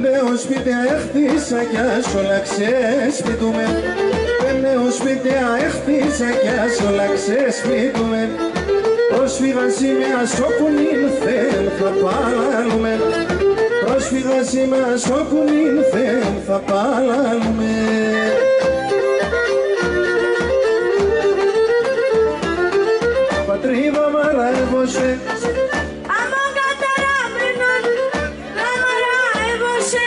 νέο σπίτι έχτισα κι ας όλα ξεσπιτούμε. Νέο σπίτι έχτισα κι ας όλα ξεσπιτούμε. Πρόσφυγα σήμερα όπου νύχθεν θα παλάλουμε. Πρόσφυγα σήμερα όπου νύχθεν θα παλάλουμε. Πατρίδα μαράβωσε αμόν καταραμένον, να μαράβωσε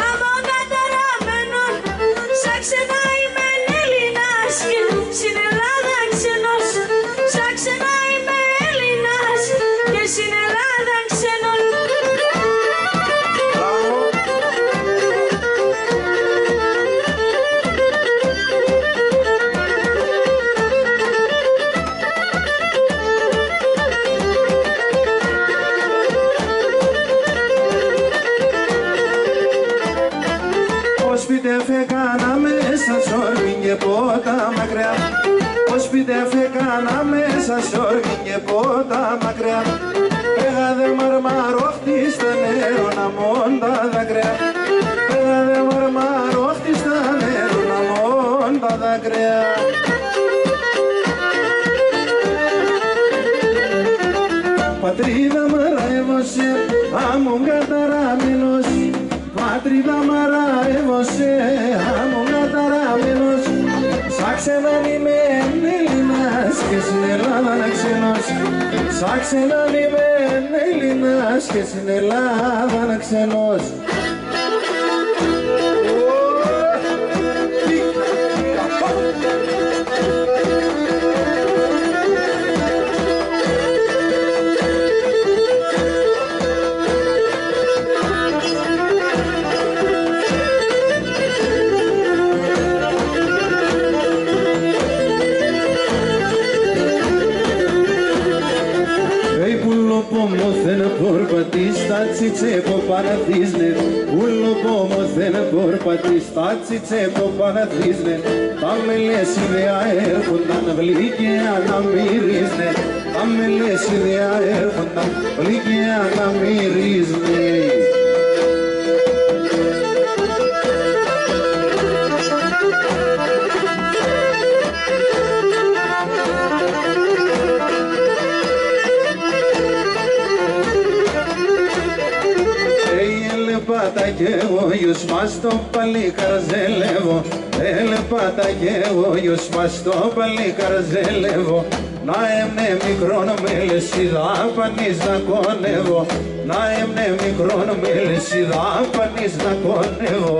αμόν καταραμένον. Σαν ξένα είμαι Έλληνας και στην Ελλάδα ξένος. Σαν ξένα είμαι Έλληνας και στην Ελλάδα ξένος. Φεκάνα μέσα σόρμιν και πότα μακριά. Ως πείτε φεκάνα μέσα σόρμιν και πότα μακριά. Έγαδε μαρμαρόχτη στα νερό να μόντα δακριά. Έγαδε μαρμαρόχτη στα νερό να μόντα δακριά. Πατρίδα μαρεύωσε άμμον καταραμένος. Πατρίδα μαρεύωσε άμμον καταραμένος. Σαν ξέναν είμαι Έλληνας και στην Ελλάδα ξένος. Σαν ξέναν είμαι Έλληνας και στην Ελλάδα ξένος. Porpatistaci cepo panatizne, ullo pomothen porpatistaci cepo panatizne. Tammeles idea erfundan vlike anamirizne, tammeles idea erfundan vlike anamirizne. Έλεπατα κι εγώ γιος μας το παλικαρζέλευω. Έλεπατα κι εγώ γιος μας το παλικαρζέλευω. Να έμνε μικρόν με λεσίδα πανείς να κονεύω. Να έμνε μικρόν με λεσίδα πανείς να κονεύω.